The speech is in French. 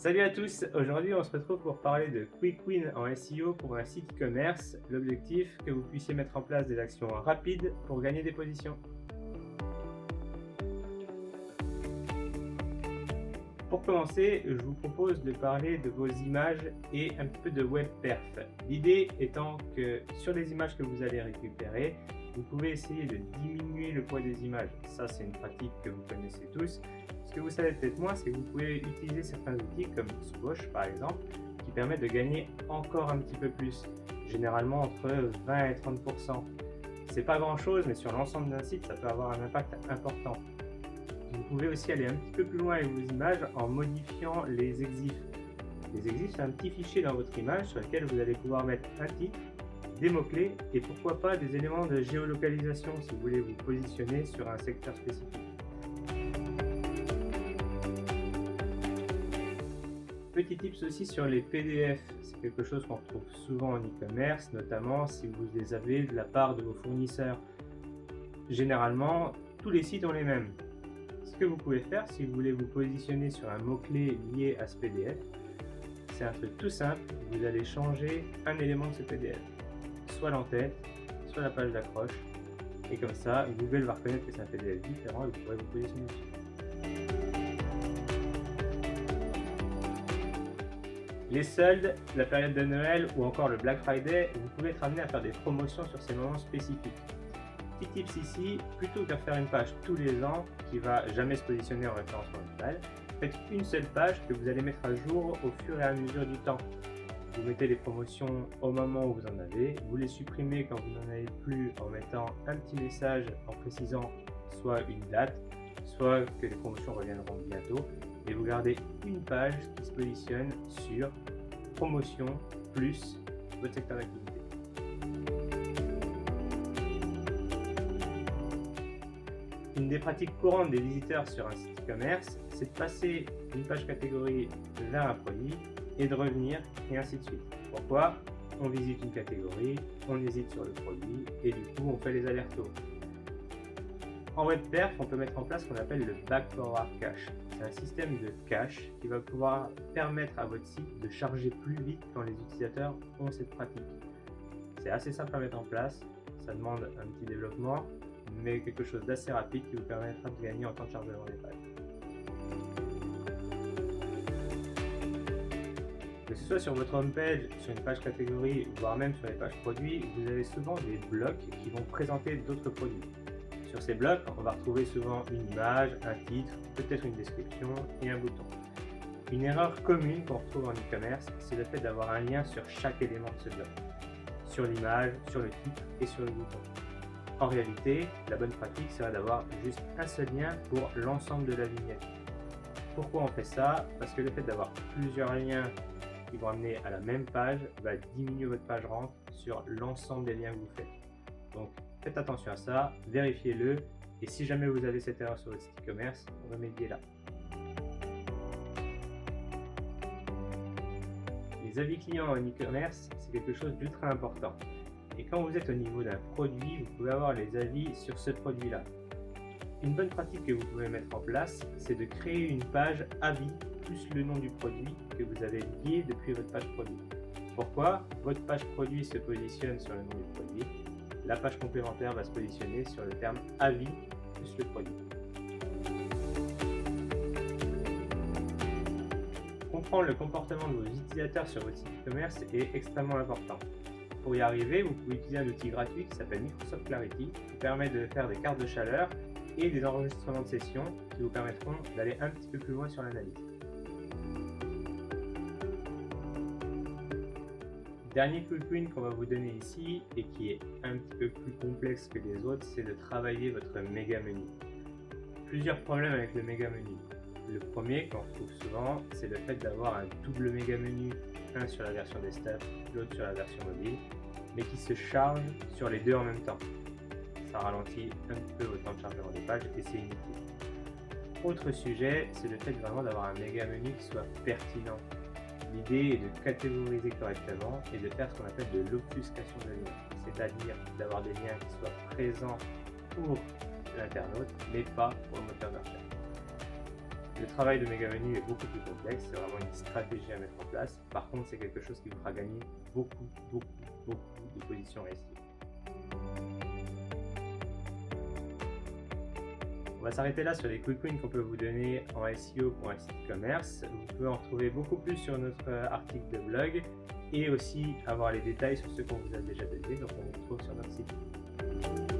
Salut à tous, aujourd'hui on se retrouve pour parler de Quick Win en SEO pour un site e-commerce. L'objectif, que vous puissiez mettre en place des actions rapides pour gagner des positions. Pour commencer, je vous propose de parler de vos images et un petit peu de web perf. L'idée étant que sur les images que vous allez récupérer, vous pouvez essayer de diminuer le poids des images. Ça, c'est une pratique que vous connaissez tous. Ce que vous savez peut-être moins, c'est que vous pouvez utiliser certains outils comme Squash par exemple, qui permettent de gagner encore un petit peu plus, généralement entre 20 et 30%. C'est pas grand chose, mais sur l'ensemble d'un site, ça peut avoir un impact important. Vous pouvez aussi aller un petit peu plus loin avec vos images en modifiant les exifs. Les exifs, c'est un petit fichier dans votre image sur lequel vous allez pouvoir mettre un titre, des mots-clés et pourquoi pas des éléments de géolocalisation si vous voulez vous positionner sur un secteur spécifique. Petit tips aussi sur les PDF, c'est quelque chose qu'on retrouve souvent en e-commerce, notamment si vous les avez de la part de vos fournisseurs. Généralement, tous les sites ont les mêmes. Ce que vous pouvez faire si vous voulez vous positionner sur un mot-clé lié à ce PDF, c'est un truc tout simple, vous allez changer un élément de ce PDF, soit l'entête, soit la page d'accroche, et comme ça, Google va reconnaître que c'est un PDF différent et vous pourrez vous positionner dessus. Les soldes, la période de Noël ou encore le Black Friday, vous pouvez être amené à faire des promotions sur ces moments spécifiques. Petit tips ici, plutôt qu'à faire une page tous les ans qui va jamais se positionner en référencement local, faites une seule page que vous allez mettre à jour au fur et à mesure du temps. Vous mettez les promotions au moment où vous en avez, vous les supprimez quand vous n'en avez plus en mettant un petit message en précisant soit une date, soit que les promotions reviendront bientôt, et vous gardez une page qui se positionne sur promotion plus votre secteur d'activité. Une des pratiques courantes des visiteurs sur un site e-commerce, c'est de passer d'une page catégorie vers un produit et de revenir, et ainsi de suite. Pourquoi? On visite une catégorie, on hésite sur le produit, et du coup on fait les allers-retours. En web perf, on peut mettre en place ce qu'on appelle le Back Forward Cache. C'est un système de cache qui va pouvoir permettre à votre site de charger plus vite quand les utilisateurs ont cette pratique. C'est assez simple à mettre en place, ça demande un petit développement, mais quelque chose d'assez rapide qui vous permettra de gagner en temps de chargement des pages. Que ce soit sur votre homepage, sur une page catégorie, voire même sur les pages produits, vous avez souvent des blocs qui vont présenter d'autres produits. Sur ces blocs, on va retrouver souvent une image, un titre, peut-être une description et un bouton. Une erreur commune qu'on retrouve en e-commerce, c'est le fait d'avoir un lien sur chaque élément de ce bloc. Sur l'image, sur le titre et sur le bouton. En réalité, la bonne pratique serait d'avoir juste un seul lien pour l'ensemble de la vignette. Pourquoi on fait ça? Parce que le fait d'avoir plusieurs liens qui vont amener à la même page va diminuer votre page rank sur l'ensemble des liens que vous faites. Donc faites attention à ça, vérifiez-le, et si jamais vous avez cette erreur sur votre site e-commerce, remédiez-la. Les avis clients en e-commerce, c'est quelque chose d'ultra important. Et quand vous êtes au niveau d'un produit, vous pouvez avoir les avis sur ce produit-là. Une bonne pratique que vous pouvez mettre en place, c'est de créer une page avis plus le nom du produit que vous avez lié depuis votre page produit. Pourquoi? Votre page produit se positionne sur le nom du produit. La page complémentaire va se positionner sur le terme avis plus le produit. Comprendre le comportement de vos utilisateurs sur votre site e-commerce est extrêmement important. Pour y arriver, vous pouvez utiliser un outil gratuit qui s'appelle Microsoft Clarity, qui permet de faire des cartes de chaleur et des enregistrements de sessions qui vous permettront d'aller un petit peu plus loin sur l'analyse. Dernier quick win qu'on va vous donner ici, et qui est un petit peu plus complexe que les autres, c'est de travailler votre méga menu. Plusieurs problèmes avec le méga menu. Le premier qu'on retrouve souvent, c'est le fait d'avoir un double méga menu, un sur la version desktop, l'autre sur la version mobile, mais qui se charge sur les deux en même temps. Ça ralentit un petit peu votre temps de chargement des pages et c'est inutile. Autre sujet, c'est le fait vraiment d'avoir un méga menu qui soit pertinent. L'idée est de catégoriser correctement et de faire ce qu'on appelle de l'obfuscation de liens, c'est-à-dire d'avoir des liens qui soient présents pour l'internaute, mais pas pour le moteur de recherche. Le travail de méga menu est beaucoup plus complexe, c'est vraiment une stratégie à mettre en place. Par contre, c'est quelque chose qui vous fera gagner beaucoup de positions SEO. On va s'arrêter là sur les quick wins qu'on peut vous donner en SEO pour un site e-commerce. Vous pouvez en retrouver beaucoup plus sur notre article de blog et aussi avoir les détails sur ce qu'on vous a déjà donné, donc on vous retrouve sur notre site.